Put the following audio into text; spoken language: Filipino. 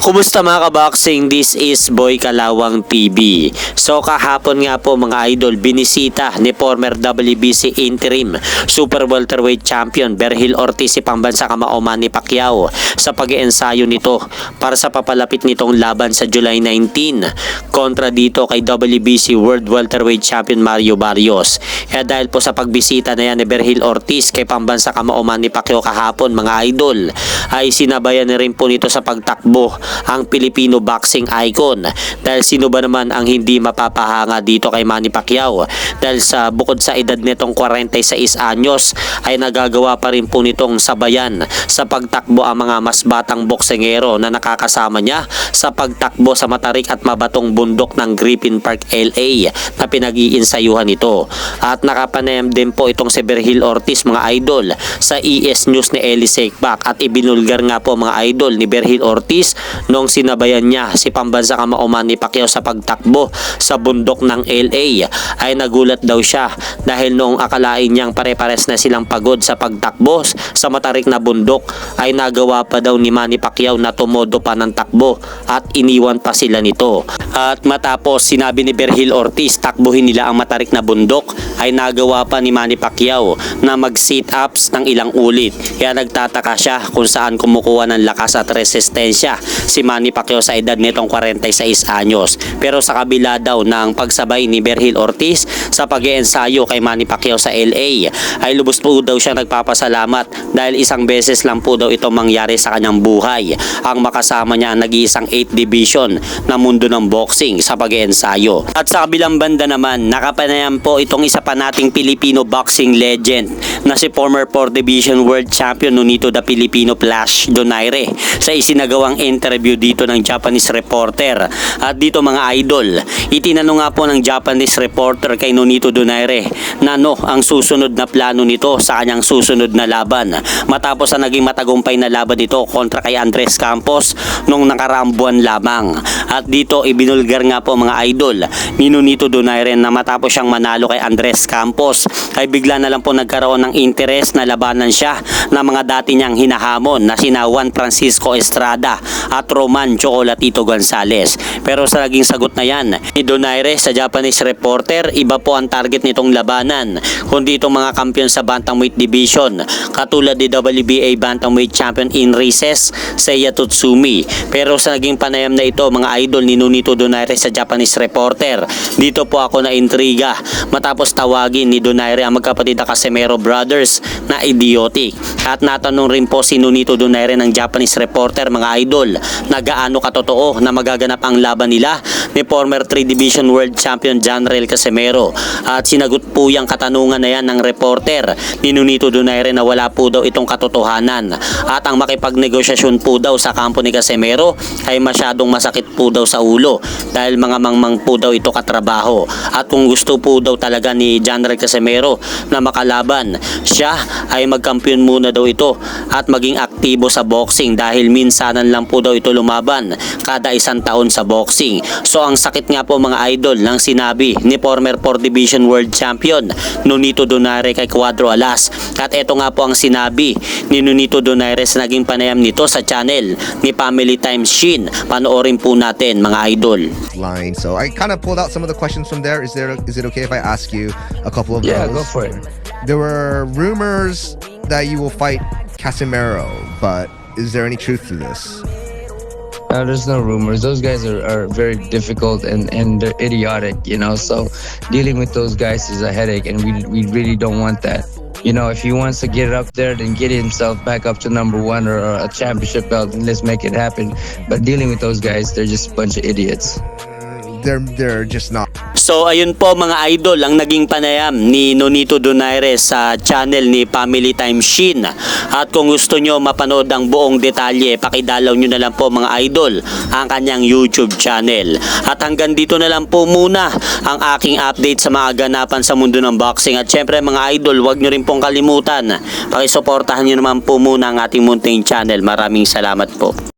Kumusta mga kaboxing? This is Boy Kalawang TV. So kahapon nga po mga idol, binisita ni former WBC interim Super Welterweight Champion Berhil Ortiz si pambansa kamao Manny Pacquiao sa pag-iensayo nito para sa papalapit nitong laban sa July 19 kontra dito kay WBC World Welterweight Champion Mario Barrios. Kaya dahil po sa pagbisita na yan ni Berhil Ortiz kay pambansa kamao Manny Pacquiao kahapon mga idol, ay sinabayan na rin po nito sa pagtakbo ang Filipino boxing icon, dahil sino ba naman ang hindi mapapahanga dito kay Manny Pacquiao, dahil sa bukod sa edad nitong 46 anyos ay nagagawa pa rin po nitong sabayan sa pagtakbo ang mga mas batang boksingero na nakakasama niya sa pagtakbo sa matarik at mabatong bundok ng Griffin Park, LA na pinag-iinsayuhan nito. At nakapanayam din po itong si Berhil Ortiz mga idol sa ES News ni Eli Sekbak, at ibinulgar nga po mga idol ni Berhil Ortiz nung sinabayan niya si pambansa kamao Manny Pacquiao sa pagtakbo sa bundok ng LA. Ay nagulat daw siya dahil noong akalain niyang pare-pares na silang pagod sa pagtakbo sa matarik na bundok, ay nagawa pa daw ni Manny Pacquiao na tumodo pa ng takbo at iniwan pa sila nito. At matapos sinabi ni Berhil Ortiz takbuhin nila ang matarik na bundok, ay nagawa pa ni Manny Pacquiao na mag-sit ups ng ilang ulit. Kaya nagtataka siya kung saan kumukuha ng lakas at resistensya si Manny Pacquiao sa edad nitong 46 anyos. Pero sa kabila daw ng pagsabay ni Berhil Ortiz sa pag-iensayo kay Manny Pacquiao sa LA, ay lubos po daw siya nagpapasalamat dahil isang beses lang po daw ito mangyari sa kanyang buhay ang makasama niya ang nag-iisang 8th division na mundo ng boxing sa pag-iensayo. At sa kabilang banda naman, nakapanayam po itong isa pa nating Filipino boxing legend na si former 4th division world champion Nonito the Filipino Flash Donaire sa isinagawang interview dito ng Japanese reporter. At dito mga idol, itinanong nga po ng Japanese reporter kay Nonito Donaire na ang susunod na plano nito sa kanyang susunod na laban matapos ang naging matagumpay na laban nito kontra kay Andres Campos nung nakaraang buwan lamang. At dito ibinulgar nga po mga idol ni Nonito Donaire na matapos siyang manalo kay Andres Campos ay bigla na lang po nagkaroon ng interes na labanan siya ng mga dati niyang hinahamon na sina Juan Francisco Estrada at Roman Chocolatito Gonzales. Pero sa naging sagot na yan ni Donaire sa Japanese reporter, iba po ang target nitong labanan kundi itong mga kampiyon sa bantamweight division katulad ni WBA bantamweight champion in recess Seiya Tatsumi. Pero sa naging panayam na ito mga idol ni Nonito Donaire sa Japanese reporter, dito po ako na intriga matapos tawagin ni Donaire ang magkapatid na Casimero brothers na idiotic. At natanong rin po si Nonito Donaire ng Japanese reporter mga idol na gaano katotoo na magaganap ang laban nila ni former 3 division world champion Janrel Casimero. At sinagot po yung katanungan na yan ng reporter ni Nonito Donaire na wala po daw itong katotohanan at ang makipagnegosasyon po daw sa kampo ni Casimero ay masyadong masakit po daw sa ulo dahil mga mangmang po daw ito katrabaho. At kung gusto po daw talaga ni Janrel Casimero na makalaban, siya ay magkampiyon muna daw ito at maging aktibo sa boxing dahil minsanan lang po daw ito lumaban kada isang taon sa boxing. So ang sakit nga po mga idol ng sinabi ni former 4th division world champion Nonito Donaire kay Cuadro Alas. At ito nga po ang sinabi ni Nonito Donaire sa naging panayam nito sa channel ni Family Times Shin. Panoorin po natin mga idol. So I kind of pulled out some of the questions from there. Is it okay if I ask you a couple of those? Yeah, go for it. There were rumors that you will fight Casimero, but is there any truth to this? There's no rumors. Those guys are very difficult and they're idiotic, so dealing with those guys is a headache, and we really don't want that. If he wants to get it up there, then get himself back up to number 1 or a championship belt, and let's make it happen. But dealing with those guys, they're just a bunch of idiots. They're just not. So ayun po mga idol ang naging panayam ni Nonito Donaire sa channel ni Family Time Shin. At kung gusto nyo mapanood ang buong detalye, pakidalaw nyo na lang po mga idol ang kanyang YouTube channel. At hanggang dito na lang po muna ang aking update sa mga ganapan sa mundo ng boxing. At syempre mga idol, huwag nyo rin pong kalimutan, pakisuportahan nyo naman po muna ang ating munting channel. Maraming salamat po.